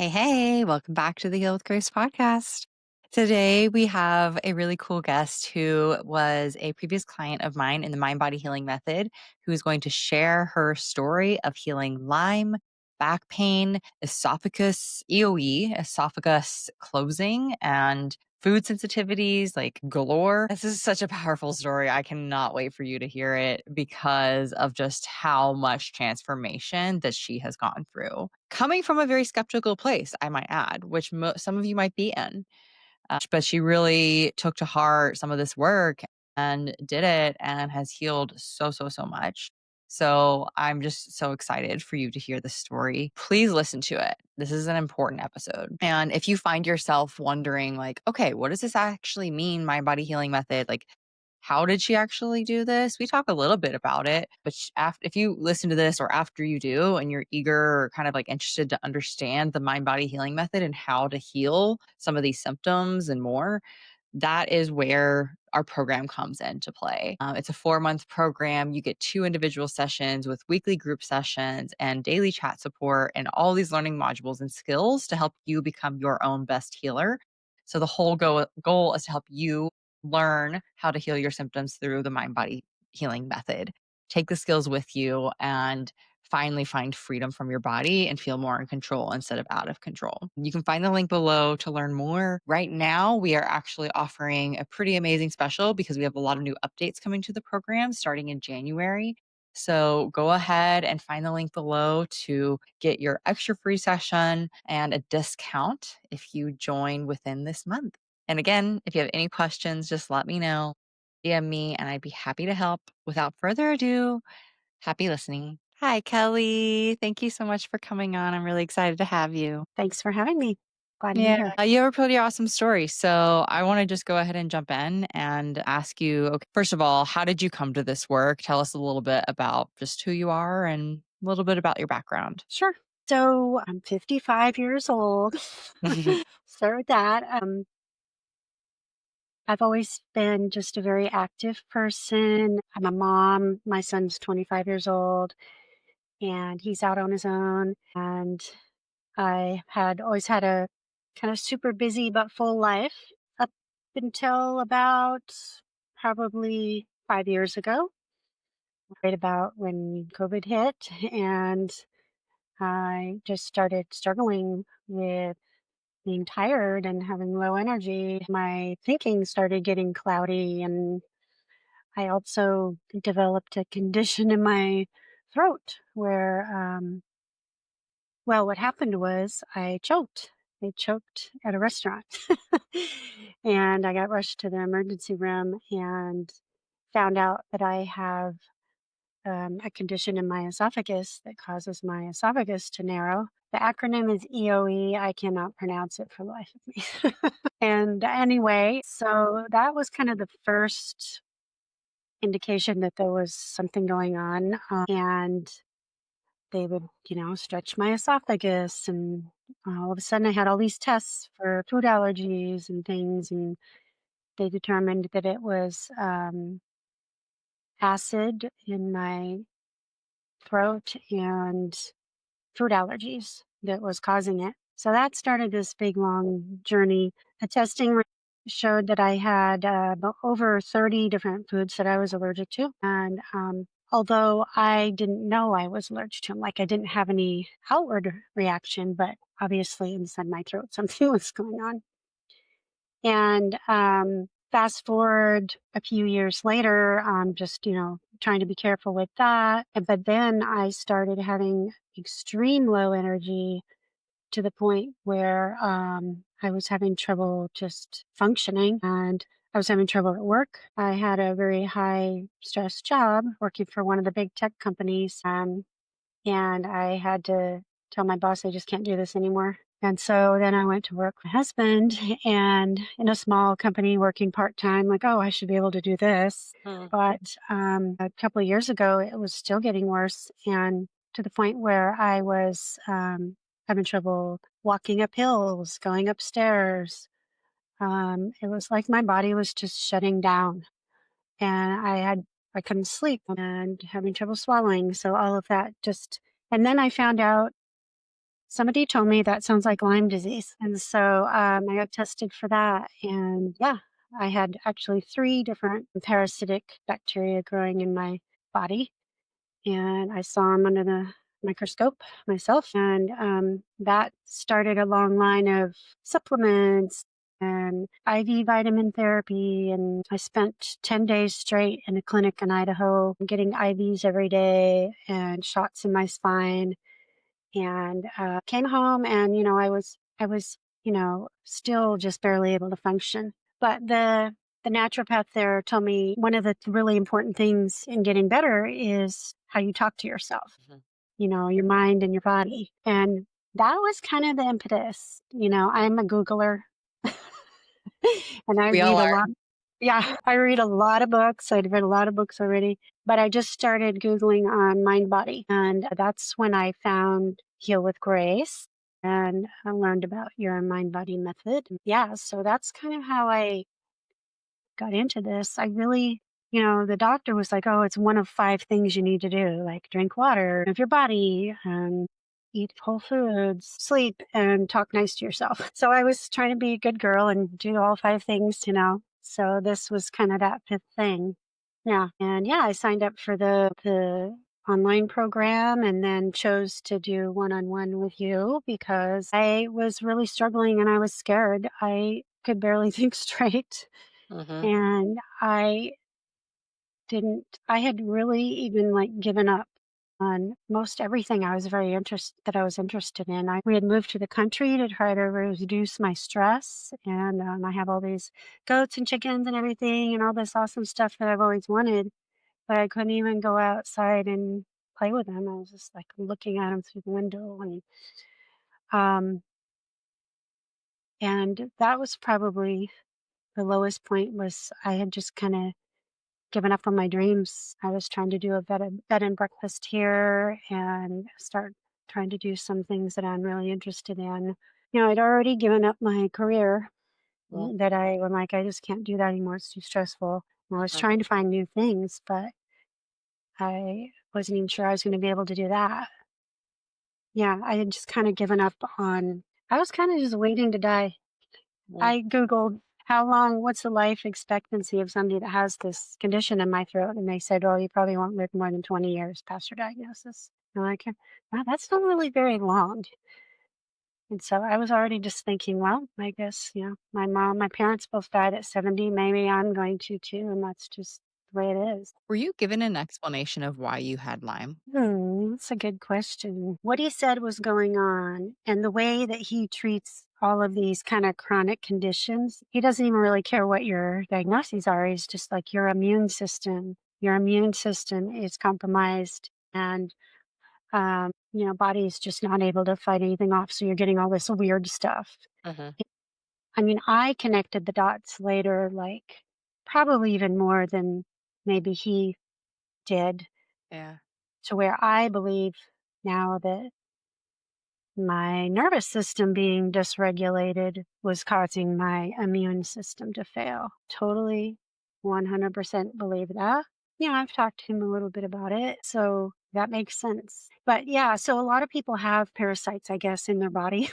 Hey, welcome back to the Heal with Grace podcast. Today, we have a really cool guest who was a previous client of mine in the Mind Body Healing Method, who is going to share her story of healing Lyme, back pain, esophagus, EOE, esophagus closing, and food sensitivities like galore. This is such a powerful story. I cannot wait for you to hear it because of just how much transformation that she has gone through. Coming from a very skeptical place, I might add, which some of you might be in. But she really took to heart some of this work and did it and has healed so much. So I'm just so excited for you to hear the story. Please listen to it. This is an important episode. And if you find yourself wondering, like, okay, what does this actually mean, Mind Body Healing Method? Like, how did she actually do this? We talk a little bit about it, but if you listen to this or after you do and you're eager or kind of like interested to understand the mind body healing method and how to heal some of these symptoms and more, that is where our program comes into play. It's a 4-month program. You get 2 individual sessions with weekly group sessions and daily chat support and all these learning modules and skills to help you become your own best healer. So the whole goal is to help you learn how to heal your symptoms through the mind body healing method. Take the skills with you and finally find freedom from your body and feel more in control instead of out of control. You can find the link below to learn more. Right now, we are actually offering a pretty amazing special because we have a lot of new updates coming to the program starting in January. So go ahead and find the link below to get your extra free session and a discount if you join within this month. And again, if you have any questions, just let me know. DM me and I'd be happy to help. Without further ado, happy listening. Hi, Kelly. Thank you so much for coming on. I'm really excited to have you. Thanks for having me. Glad to be Yeah, here. you have a pretty awesome story. So I want to just go ahead and jump in and ask you, okay, first of all, how did you come to this work? Tell us a little bit about just who you are and a little bit about your background. Sure. So I'm 55 years old. Start with that. I've always been just a very active person. I'm a mom. My son's 25 years old and he's out on his own. And I had always had a kind of super busy but full life up until about probably 5 years ago, right about when COVID hit. And I just started struggling with being tired and having low energy. My thinking started getting cloudy, and I also developed a condition in my throat where, well, what happened was I choked. I choked at a restaurant and I got rushed to the emergency room and found out that I have a condition in my esophagus that causes my esophagus to narrow. The acronym is EOE. I cannot pronounce it for the life of me. And anyway, so that was kind of the first indication that there was something going on. And they would, stretch my esophagus. And all of a sudden, I had all these tests for food allergies and things. And they determined that it was acid in my throat and food allergies that was causing it. So that started this big long journey. The testing showed that I had about over 30 different foods that I was allergic to. And although I didn't know I was allergic to them, like I didn't have any outward reaction, but obviously inside my throat, something was going on. And fast forward a few years later, just, trying to be careful with that. But then I started having extreme low energy to the point where I was having trouble just functioning and I was having trouble at work. I had a very high stress job working for one of the big tech companies. And I had to tell my boss I just can't do this anymore. And so then I went to work with my husband and in a small company working part time, like, oh, I should be able to do this. Mm. But a couple of years ago, it was still getting worse. And to the point where I was having trouble walking up hills, going upstairs. It was like my body was just shutting down and I couldn't sleep and having trouble swallowing. So all of that just, and then I found out somebody told me that sounds like Lyme disease. And so I got tested for that. And yeah, I had actually three different parasitic bacteria growing in my body. And I saw them under the microscope myself. And that started a long line of supplements and IV vitamin therapy. And I spent 10 days straight in a clinic in Idaho getting IVs every day and shots in my spine and came home and I was still just barely able to function, but the naturopath there told me one of the really important things in getting better is how you talk to yourself, Mhm. your mind and your body, and that was kind of the impetus. I'm a googler. And I We all read a are. lot. Yeah, I read a lot of books. I'd read a lot of books already, but I just started Googling on mind body. And that's when I found Heal with Grace and I learned about your mind body method. Yeah, so that's kind of how I got into this. I really, the doctor was like, oh, it's one of five things you need to do, like drink water, move your body, eat whole foods, sleep, and talk nice to yourself. So I was trying to be a good girl and do all five things. So this was kind of that fifth thing. Yeah. And yeah, I signed up for the online program and then chose to do one-on-one with you because I was really struggling and I was scared. I could barely think straight. Mhm. And I had really even like given up on most everything I was interested in. We had moved to the country to try to reduce my stress. And I have all these goats and chickens and everything and all this awesome stuff that I've always wanted, but I couldn't even go outside and play with them. I was just like looking at them through the window um, and that was probably the lowest point was I had just kind of given up on my dreams. I was trying to do a bed and breakfast here and start trying to do some things that I'm really interested in. I'd already given up my career Mm, that I'm like, I just can't do that anymore. It's too stressful. I was mhm. trying to find new things, but I wasn't even sure I was going to be able to do that. Yeah, I had just kind of given up on, I was kind of just waiting to die. Mm. I Googled what's the life expectancy of somebody that has this condition in my throat? And they said, oh, you probably won't live more than 20 years past your diagnosis. I'm like, wow, that's not really very long. And so I was already just thinking, well, I guess, my parents both died at 70. Maybe I'm going to too. And that's just the way it is. Were you given an explanation of why you had Lyme? That's a good question. What he said was going on and the way that he treats all of these kind of chronic conditions, he doesn't even really care what your diagnoses are. He's just like your immune system. Your immune system is compromised and body is just not able to fight anything off. So you're getting all this weird stuff. Mhm. I mean, I connected the dots later, like probably even more than maybe he did, Yeah. to where I believe now that my nervous system being dysregulated was causing my immune system to fail. Totally 100% believe that. I've talked to him a little bit about it, so that makes sense. But yeah, so a lot of people have parasites, I guess, in their body,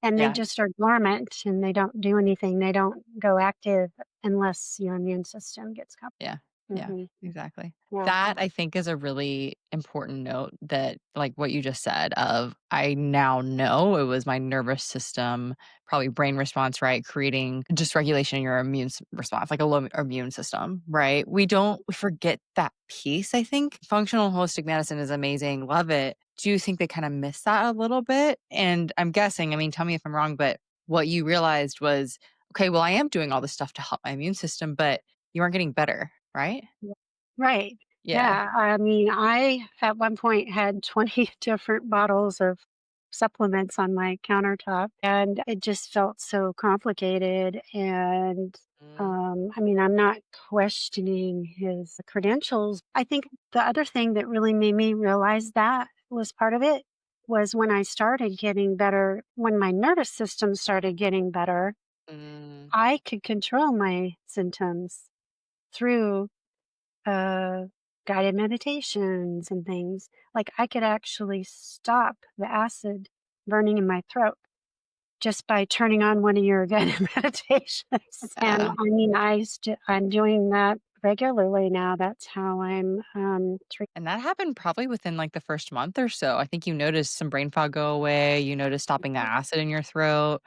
and they Yeah. just are dormant and they don't do anything. They don't go active unless your immune system gets Yeah. Yeah. hmm Exactly. Yeah. That I think is a really important note that like what you just said of I now know it was my nervous system, probably brain response, right? Creating dysregulation in your response, like a low immune system, right? We forget that piece, I think. Functional holistic medicine is amazing. Love it. Do you think they kind of miss that a little bit? And I'm guessing, I mean, tell me if I'm wrong, but what you realized was, okay, well, I am doing all this stuff to help my immune system, but you aren't getting better, right? Yeah. Right. Yeah. Yeah. I mean, I at one point had 20 different bottles of supplements on my countertop, and it just felt so complicated. And Mm, I mean, I'm not questioning his credentials. I think the other thing that really made me realize that was part of it was when I started getting better, when my nervous system started getting better, mm, I could control my symptoms through uh, guided meditations and things. Like I could actually stop the acid burning in my throat just by turning on one of your guided meditations. And Yeah. I mean, I'm doing that regularly now. That's how I'm treating. And that happened probably within, like, the first month or so. I think you noticed some brain fog go away, you noticed stopping the acid in your throat,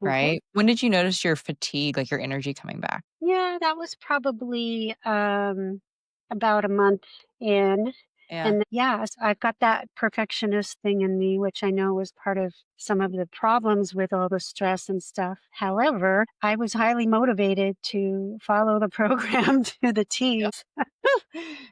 Okay. right? When did you notice your fatigue, like, your energy coming back? Yeah, that was probably about a month in. Yeah. And yes, I've got that perfectionist thing in me, which I know was part of some of the problems with all the stress and stuff. However, I was highly motivated to follow the program to the T Yep.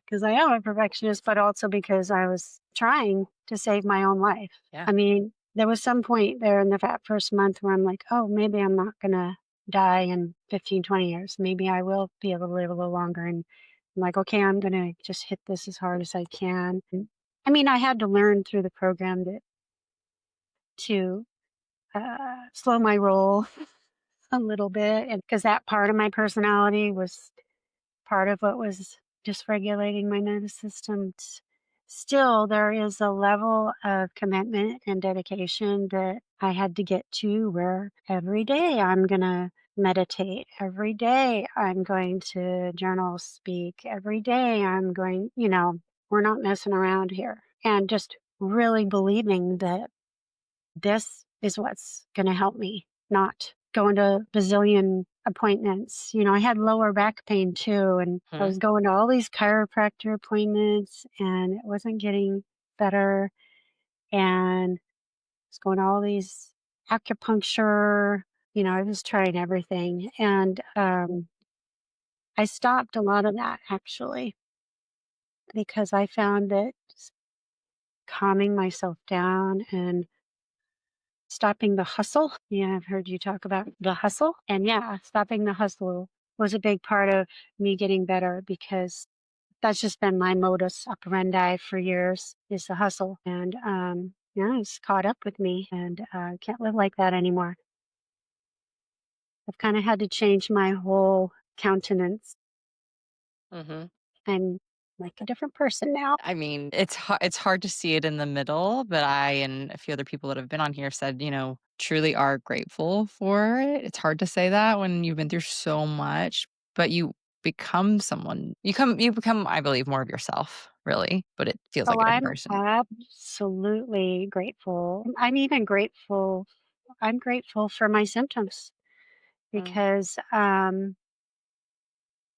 because I am a perfectionist, but also because I was trying to save my own life. Yeah. I mean, there was some point there in that first month where I'm like, oh, maybe I'm not going to die in 15, 20 years. Maybe I will be able to live a little longer. And I'm like, okay, I'm going to just hit this as hard as I can. And, I mean, I had to learn through the program to slow my roll a little bit. And because that part of my personality was part of what was dysregulating my nervous system. Still, there is a level of commitment and dedication that I had to get to where every day I'm going to meditate. Every day I'm going to journal speak. Every day I'm going, we're not messing around here. And just really believing that this is what's going to help me, not going to bazillion appointments. I had lower back pain too, and I Mhm. was going to all these chiropractor appointments and it wasn't getting better. And I was going to all these acupuncture, I was trying everything. And I stopped a lot of that actually because I found that calming myself down and stopping the hustle. Yeah, I've heard you talk about the hustle. And yeah, stopping the hustle was a big part of me getting better because that's just been my modus operandi for years is the hustle. And yeah, it's caught up with me and can't live like that anymore. I've kind of had to change my whole countenance. Mhm. I'm like a different person now. I mean, it's hard to see it in the middle, but I and a few other people that have been on here said, truly are grateful for it. It's hard to say that when you've been through so much, but you become, I believe, more of yourself, really, but it feels Oh, like a different I'm person. absolutely grateful. I'm even grateful. I'm grateful for my symptoms Mm. because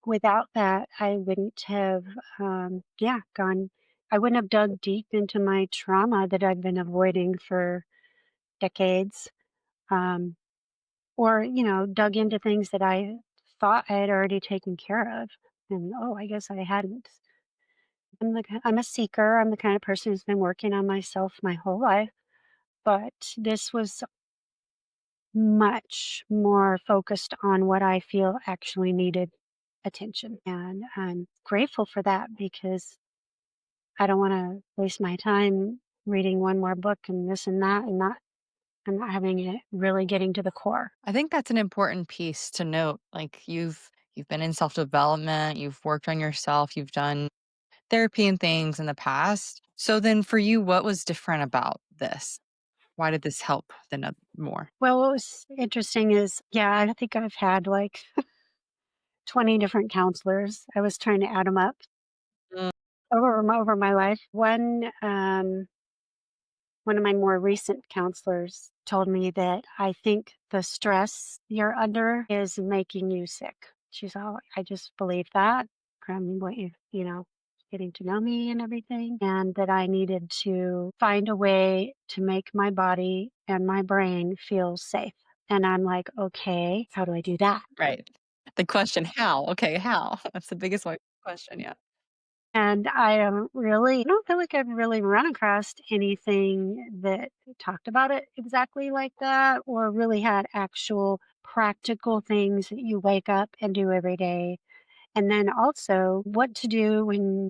without that, I wouldn't have, yeah, gone. I wouldn't have dug deep into my trauma that I've been avoiding for decades, um, or dug into things that I thought I had already taken care of, and oh, I guess I hadn't. I'm a seeker. I'm the kind of person who's been working on myself my whole life, but this was much more focused on what I feel actually needed attention. And I'm grateful for that because I don't want to waste my time reading one more book and this and that and not having it really getting to the core. I think that's an important piece to note. Like you've been in self-development, you've worked on yourself, you've done therapy and things in the past. So then for you, what was different about this? Why did this help than more? Well, what was interesting is, yeah, I think I've had like 20 different counselors. I was trying to add them up Mm. over my life. One of my more recent counselors told me that I think the stress you're under is making you sick. She's all, I just believe that from what getting to know me and everything, and that I needed to find a way to make my body and my brain feel safe. And I'm like, okay, how do I do that? Right. The question, how? Okay, how? That's the biggest one question, yeah. And I don't feel like I've really run across anything that talked about it exactly like that or really had actual practical things that you wake up and do every day. And then also what to do when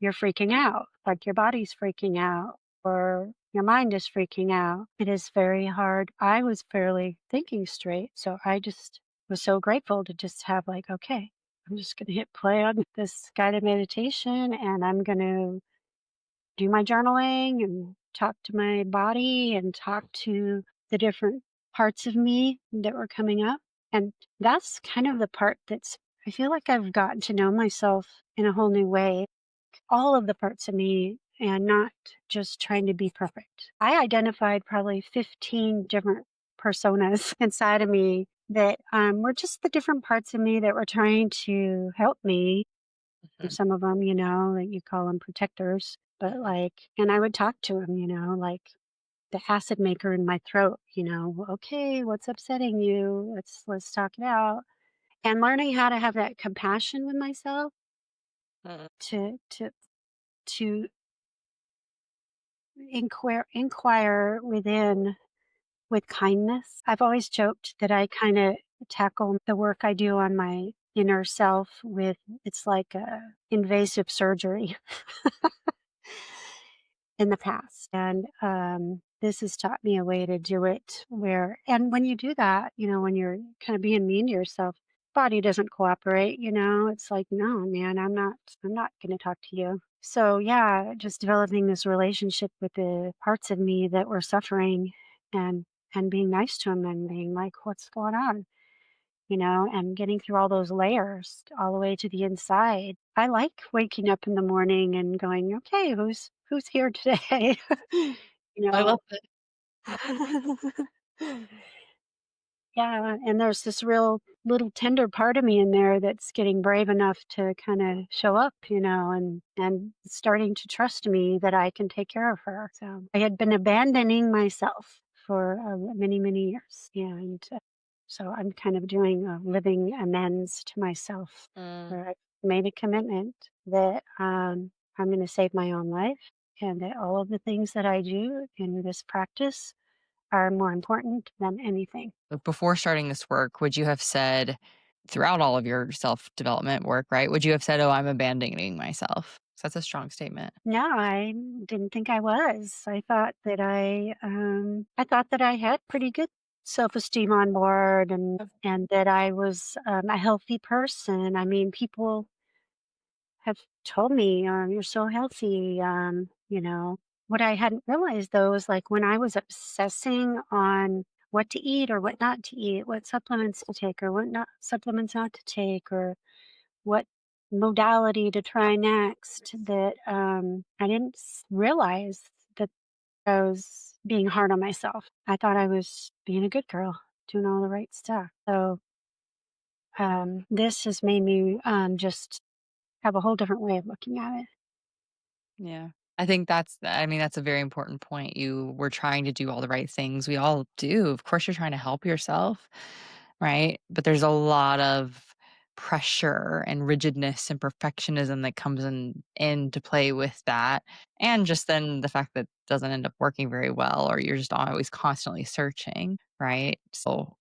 you're freaking out, like your body's freaking out or your mind is freaking out. It is very hard. I was barely thinking straight. So I just was so grateful to just have, like, okay, I'm just going to hit play on this guided meditation and I'm going to do my journaling and talk to my body and talk to the different parts of me that were coming up. And that's kind of the part that's, I feel like I've gotten to know myself in a whole new way, all of the parts of me and not just trying to be perfect. I identified probably 15 different personas inside of me that were just the different parts of me that were trying to help me. Mhm, Some of them, like you call them protectors, but mhm, like, and I would talk to them, like the acid maker in my throat, okay, what's upsetting you? Let's talk it out. And learning how to have that compassion with myself mhm, to inquire within with kindness. I've always joked that I kind of tackle the work I do on my inner self with it's like a invasive surgery in the past. And this has taught me a way to do it where, and when you do that, when you're kind of being mean to yourself, body doesn't cooperate, it's like, no, man, I'm not going to talk to you. So yeah, just developing this relationship with the parts of me that were suffering and, and being nice to them and being like, what's going on? And getting through all those layers all the way to the inside. I like waking up in the morning and going, okay, who's here today? you I love know. it. Yeah, and there's this real little tender part of me in there that's getting brave enough to kind of show up, and starting to trust me that I can take care of her. So I had been abandoning myself for many, many years, and so I'm kind of doing a living amends to myself, Mm. where I made a commitment that I'm going to save my own life, and that all of the things that I do in this practice are more important than anything. Like, before starting this work, would you have said throughout all of your self-development work, right, would you have said, "Oh, I'm abandoning myself?" 'Cause that's a strong statement. No, I didn't think I was. I thought that I had pretty good self-esteem on board and that I was a healthy person. I mean, people have told me, "You're so healthy." What I hadn't realized though is like when I was obsessing on what to eat or what not to eat, what supplements to take or what not supplements not to take, or what modality to try next, that I didn't realize that I was being hard on myself. I thought I was being a good girl, doing all the right stuff. So this has made me just have a whole different way of looking at it. Yeah. I think that's a very important point. You were trying to do all the right things. We all do. Of course, you're trying to help yourself, right? But there's a lot of pressure and rigidness and perfectionism that comes into play with that. And just then the fact that it doesn't end up working very well, or you're just always constantly searching, right? So,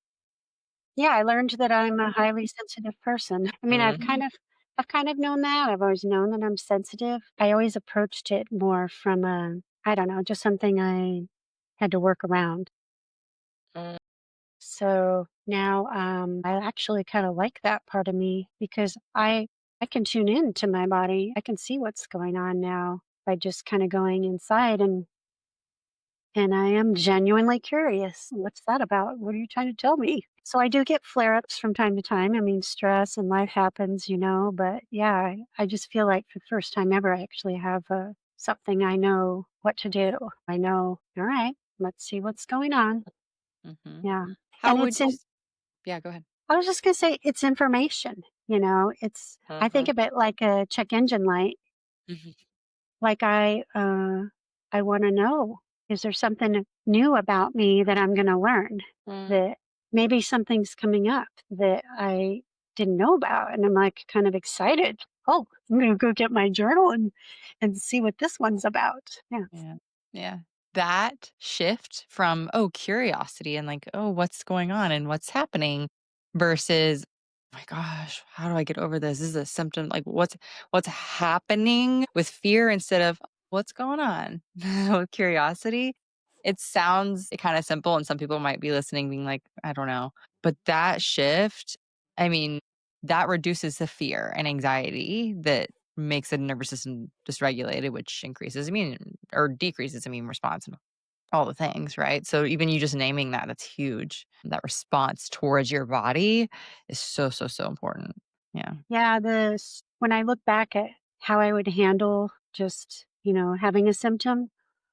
Yeah, I learned that I'm a highly sensitive person. I mean, mhm. I've kind of known that. I've always known that I'm sensitive. I always approached it more from a, I don't know, just something I had to work around. Mm. So now I actually kind of like that part of me because I can tune in to my body. I can see what's going on now by just kind of going inside, and I am genuinely curious. What's that about? What are you trying to tell me? So I do get flare-ups from time to time. I mean, stress and life happens, but yeah, I just feel like for the first time ever I actually have something I know what to do. I know, all right, let's see what's going on. Mhm. Yeah. How And would you Yeah, go ahead. I was just gonna say it's information, I think Mhm. of it like a check engine light. Mhm. Like I wanna know, is there something new about me that I'm gonna learn? Mm. That maybe something's coming up that I didn't know about, and I'm, like, kind of excited. "Oh, I'm gonna go get my journal and see what this one's about." Yeah. Yeah. Yeah. That shift from, oh, curiosity and like, oh, what's going on and what's happening versus, oh my gosh, how do I get over this? This is a symptom. Like what's happening with fear instead of what's going on with curiosity. It sounds kind of simple and some people might be listening being like, I don't know. But that shift, I mean, that reduces the fear and anxiety that makes the nervous system dysregulated, which increases immune or decreases immune response and all the things, right? So even you just naming that, that's huge. That response towards your body is so, so, so important. Yeah. Yeah, this when I look back at how I would handle just, having a symptom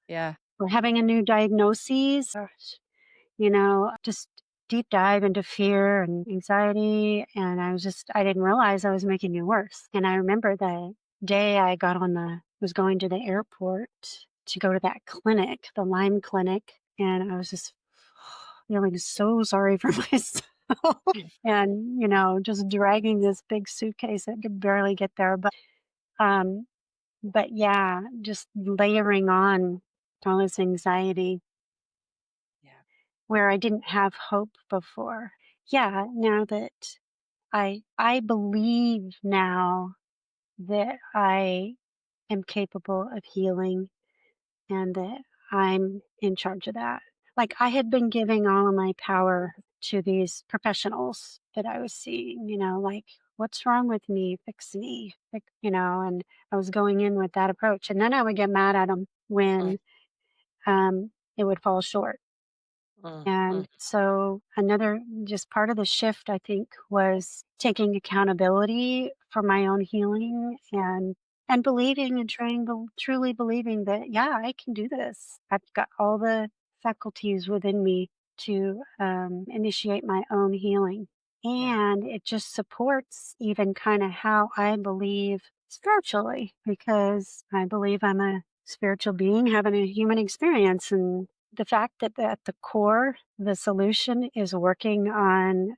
Yeah. or having a new diagnosis, just deep dive into fear and anxiety. And I didn't realize I was making it worse. And I remember the day I was going to the airport to go to that clinic, the Lyme clinic. And I was just feeling so sorry for myself. And, just dragging this big suitcase that could barely get there. Um, but yeah, just layering on all this anxiety Yeah. where I didn't have hope before. Yeah, now that I believe now that I am capable of healing and that I'm in charge of that. Like I had been giving all of my power to these professionals that I was seeing, like what's wrong with me? Fix me. And I was going in with that approach. And then I would get mad at them Mm, when it would fall short. mm, mm. And so another just part of the shift, I think, was taking accountability for my own healing and believing and truly believing that, yeah, I can do this. I've got all the faculties within me to initiate my own healing. Yeah. And it just supports even kind of how I believe spiritually, because I believe I'm a spiritual being having a human experience. And the fact that at the core, the solution is working on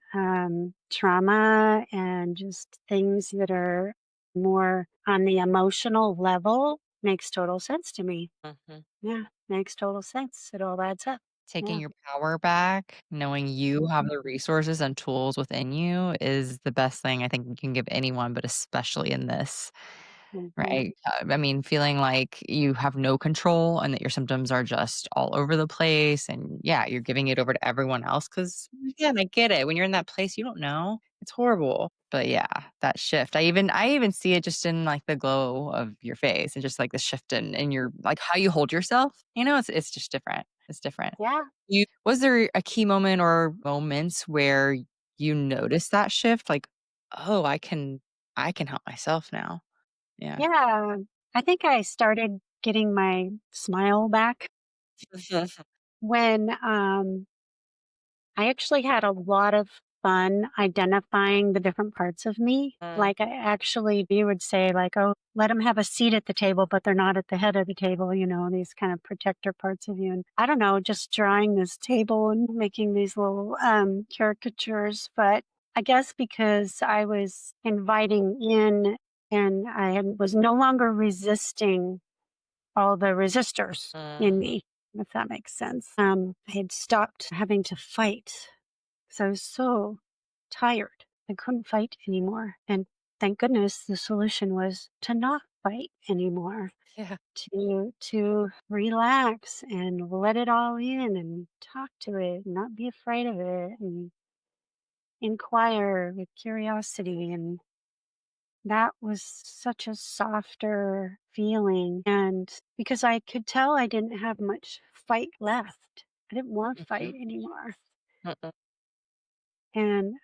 trauma and just things that are more on the emotional level makes total sense to me. Mhm. Yeah, makes total sense. It all adds up. Taking Yeah. your power back, knowing you have the resources and tools within you is the best thing I think you can give anyone, but especially in this. Mhm. Right? I mean, feeling like you have no control and that your symptoms are just all over the place and, yeah, you're giving it over to everyone else. Because, again, I get it. When you're in that place, you don't know. It's horrible. But, yeah, that shift. I even see it just in, like, the glow of your face and just, like, the shift in your like, how you hold yourself, it's just different. It's different. Yeah. You Was there a key moment or moments where you noticed that shift? Like, "Oh, I can help myself now." Yeah. Yeah. I think I started getting my smile back when I actually had a lot of fun identifying the different parts of me. Mm, Like, I actually you would say, like, "Oh, let them have a seat at the table, but they're not at the head of the table," these kind of protector parts of you. And I don't know, just drawing this table and making these little caricatures. But I guess because I was inviting in and was no longer resisting all the resistors in mm, me, if that makes sense. I had stopped having to fight because I was so tired. I couldn't fight anymore. And thank goodness the solution was to not fight anymore, yeah, to relax and let it all in and talk to it, and not be afraid of it and inquire with curiosity. And that was such a softer feeling, and because I could tell I didn't have much fight left. I didn't want to mhm, fight anymore. mm-mm, And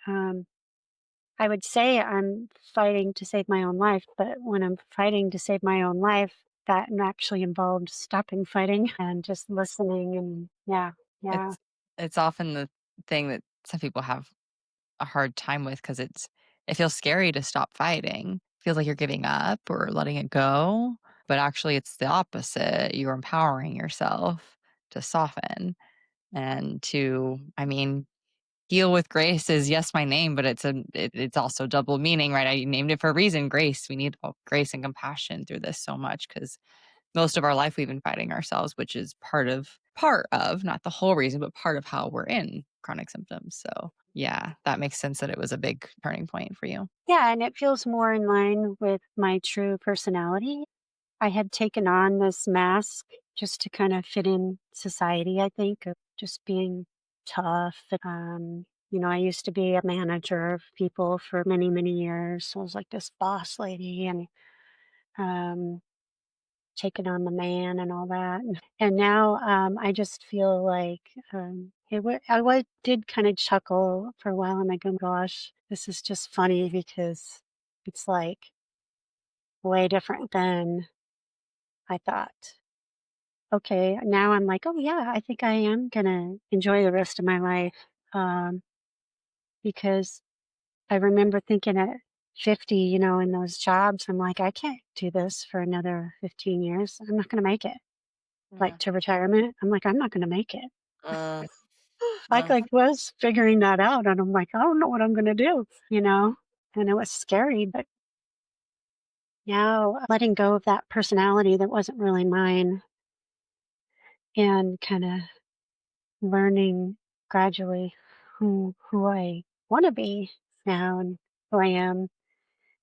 I would say I'm fighting to save my own life, but when I'm fighting to save my own life, that actually involved stopping fighting and just listening. And yeah, yeah, it's it's often the thing that some people have a hard time with because it feels scary to stop fighting. Feels like you're giving up or letting it go, but actually it's the opposite. You're empowering yourself to soften and to, I mean, heal with grace is, yes, my name, but it's also double meaning, right? I named it for a reason, grace. We need grace and compassion through this so much because most of our life we've been fighting ourselves, which is part of, not the whole reason, but part of how we're in chronic symptoms. So yeah, that makes sense that it was a big turning point for you. yeah. And it feels more in line with my true personality. I had taken on this mask just to kind of fit in society, I think, of just being tough. I used to be a manager of people for many, many years. So I was like this boss lady. And um, taking on the man and all that. And now I just feel like did kind of chuckle for a while. I'm like, oh gosh, this is just funny because it's like way different than I thought. Okay, now I'm like, oh yeah, I think I am gonna enjoy the rest of my life um, because I remember thinking at 50, in those jobs, I'm like, I can't do this for another 15 years. I'm not gonna make it. Yeah. Like to retirement, I'm like, I'm not gonna make it. Uh, Like was figuring that out, and I'm like, I don't know what I'm gonna do, And it was scary, but now letting go of that personality that wasn't really mine and kind of learning gradually who I want to be now and who I am.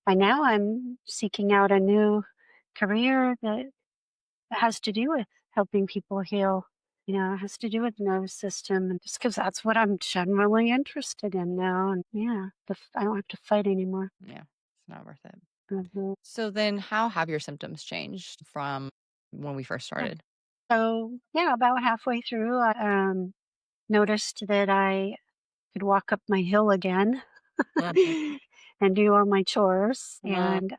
By now, I'm seeking out a new career that has to do with helping people heal. It has to do with the nervous system, and just because that's what I'm generally interested in now. And yeah, I don't have to fight anymore. yeah, it's not worth it. Mhm. So then how have your symptoms changed from when we first Yeah. started? So yeah, about halfway through, I noticed that I could walk up my hill again Mhm, and do all my chores. mhm, And,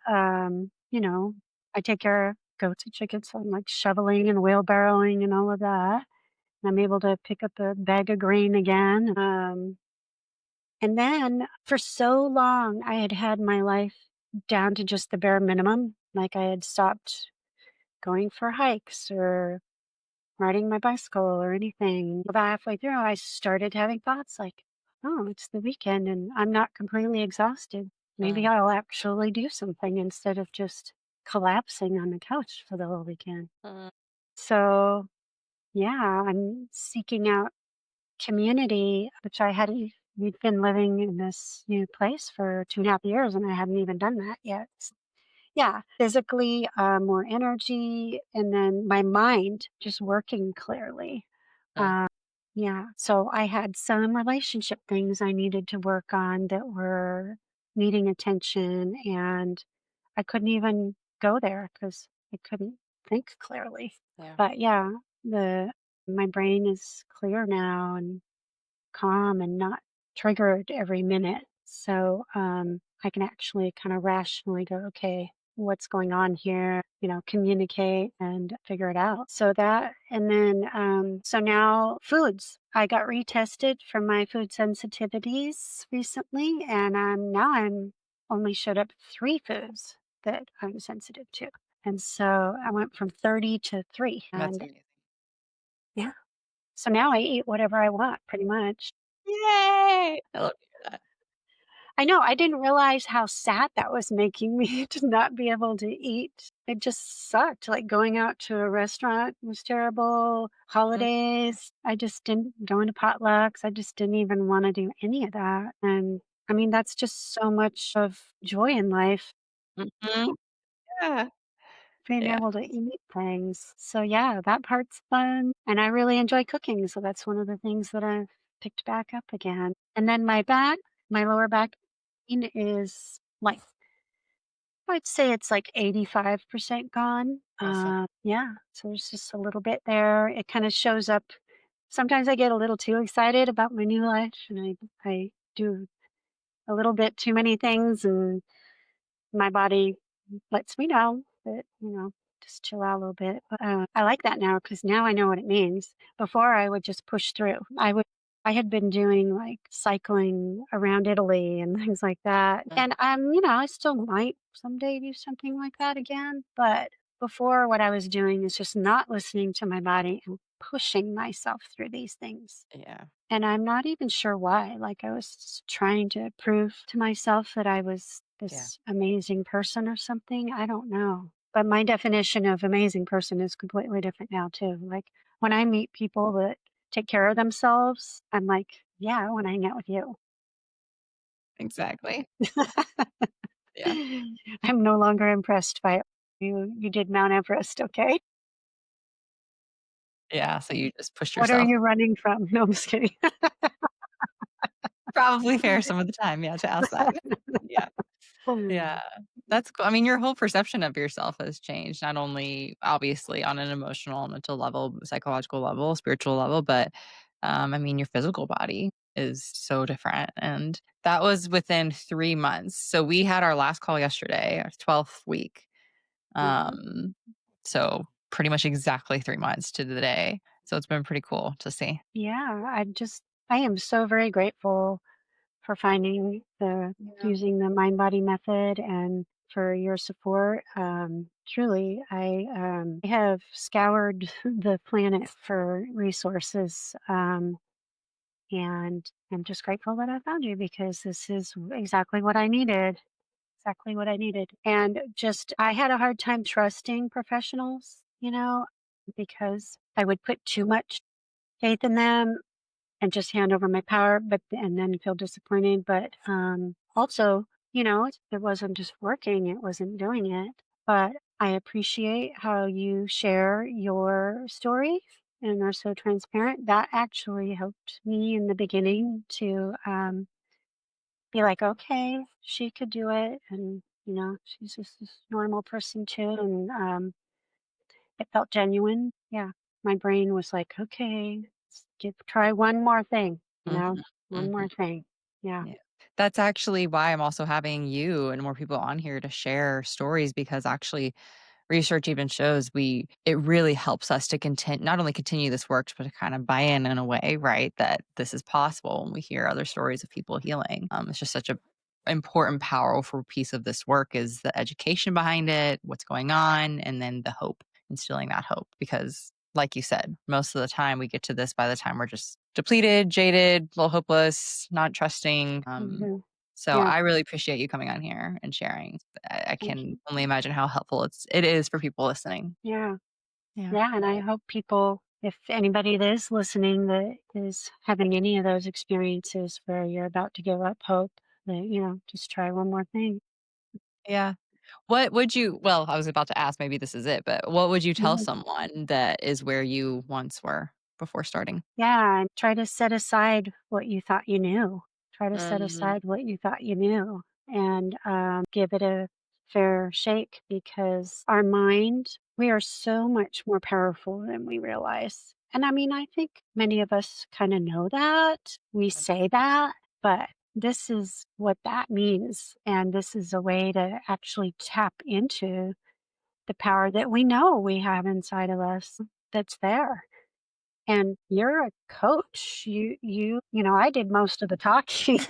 I take care of goats and chickens. So I'm like shoveling and wheelbarrowing and all of that. And I'm able to pick up a bag of grain again. And then for so long, I had had my life down to just the bare minimum. Like I had stopped going for hikes or riding my bicycle or anything. About halfway through, I started having thoughts like, oh, it's the weekend and I'm not completely exhausted. Maybe mm, I'll actually do something instead of just collapsing on the couch for the whole weekend. mm, So, yeah, I'm seeking out community, which I hadn't. We'd been living in this new place for 2.5 years, and I hadn't even done that yet. Yeah, physically, more energy, and then my mind just working clearly. mm, Yeah, so I had some relationship things I needed to work on that were needing attention, and I couldn't even go there because I couldn't think clearly. yeah, But yeah, the my brain is clear now and calm and not triggered every minute. So I can actually kind of rationally go, okay, what's going on here? Communicate and figure it out. So that, and then, so now foods. I got retested for my food sensitivities recently, and now I'm only showed up 3 foods that I'm sensitive to. And so I went from 30 to 3. that's And amazing. yeah, so now I eat whatever I want pretty much. Yay! I love to hear that. I know, I didn't realize how sad that was making me to not be able to eat. It just sucked, like, going out to a restaurant was terrible, Mm, holidays, I just didn't going to potlucks, I just didn't even wanna do any of that, and, I mean, that's just so much of joy in life, mhm, yeah, being yeah, able to eat things. So, yeah, that part's fun, and I really enjoy cooking, so that's one of the things that I've picked back up again. And then my lower back pain is, like, I'd say it's like 85% gone. awesome. Yeah, so there's just a little bit there. It kinda shows up sometimes I get a little too excited about my new life, and I do a little bit too many things, and my body lets me know that, just chill out a little bit. But, I like that now because now I know what it means. Before, I would just push through. I had been doing, like, cycling around Italy and things like that, Mm, and, I still might someday do something like that again, but before, what I was doing is just not listening to my body and pushing myself through these things. yeah, And I'm not even sure why. Like I was trying to prove to myself that I was yeah, this amazing person or something. I don't know. But my definition of amazing person is completely different now too. Like when I meet people that take care of themselves, I'm like, yeah, I want to hang out with you. exactly. Yeah, I'm no longer impressed by you did Mount Everest, okay? yeah, so you just pushed What are yourself. you running from? No, I'm just kidding. Probably fair some of the time, yeah, to ask that. Yeah, yeah. That's cool. I mean, your whole perception of yourself has changed, not only obviously on an emotional, mental level, psychological level, spiritual level, but I mean, your physical body is so different. And that was within 3 months. So we had our last call yesterday, our 12th week. Mhm. Um, so pretty much exactly 3 months to the day. So it's been pretty cool to see. Yeah, I am so very grateful for finding the Yeah. using the mind body method and for your support. Truly, I have scoured the planet for resources, and I'm just grateful that I found you because this is exactly what I needed. Exactly what I needed. And just, I had a hard time trusting professionals, because I would put too much faith in them and just hand over my power, and then feel disappointed. But also, it wasn't just working; it wasn't doing it. But I appreciate how you share your story and are so transparent. That actually helped me in the beginning to be like, okay, she could do it, and she's just this normal person too, and it felt genuine. Yeah. My brain was like, "Okay, try one more thing, Mhm, one more mhm. thing." Yeah. Yeah. That's actually why I'm also having you and more people on here to share stories because actually research even shows it really helps us to not only continue this work, but to kind of buy in a way, right? That this is possible when we hear other stories of people healing. It's just such a important, powerful piece of this work is the education behind it, what's going on, and then the hope, instilling that hope. Because, like you said, most of the time we get to this by the time we're just depleted, jaded, a little hopeless, not trusting. Hmm. So Yeah. I really appreciate you coming on here and sharing. I Thank can you. only imagine how helpful it is for people listening. Yeah. Yeah. Yeah. And I hope people, if anybody that is listening that is having any of those experiences where you're about to give up hope, that, just try one more thing. Yeah. What would you well, I was about to ask, maybe this is it, but what would you tell Mhm. someone that is where you once were before starting? Yeah. And try to set aside what you thought you knew. Try to set Mhm. aside what you thought you knew and give it a fair shake because our mind, we are so much more powerful than we realize. And I mean, I think many of us kind of know that. We say that, but this is what that means. And this is a way to actually tap into the power that we know we have inside of us that's there. And you're a coach. I did most of the talking,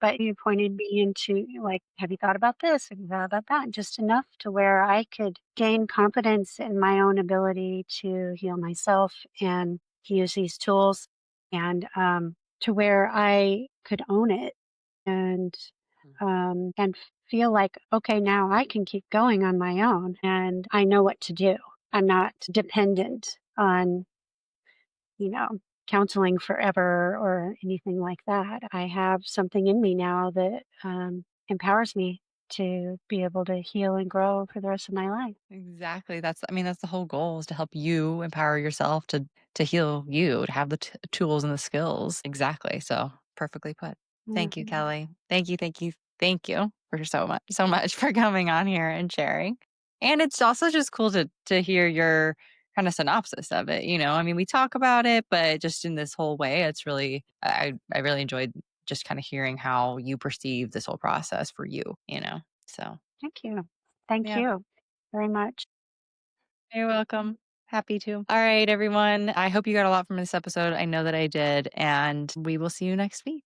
but you pointed me into, like, have you thought about this? Have you thought about that? Just enough to where I could gain confidence in my own ability to heal myself and use these tools, and to where I could own it and feel like, okay, now I can keep going on my own and I know what to do. I'm not dependent on you know, counseling forever or anything like that. I have something in me now that empowers me to be able to heal and grow for the rest of my life. Exactly. That's the whole goal is to help you empower yourself to heal you, to have the tools and the skills. Exactly. So, perfectly put. Thank you, Mhm. Kelly. Thank you, thank you, thank you for so much for coming on here and sharing. And it's also just cool to hear your kind of synopsis of it, I mean, we talk about it, but just in this whole way, it's really I really enjoyed just kind of hearing how you perceive this whole process for you. So, Thank you. Thank yeah. you very much. You're welcome. Happy to. All right, everyone. I hope you got a lot from this episode. I know that I did. And we will see you next week.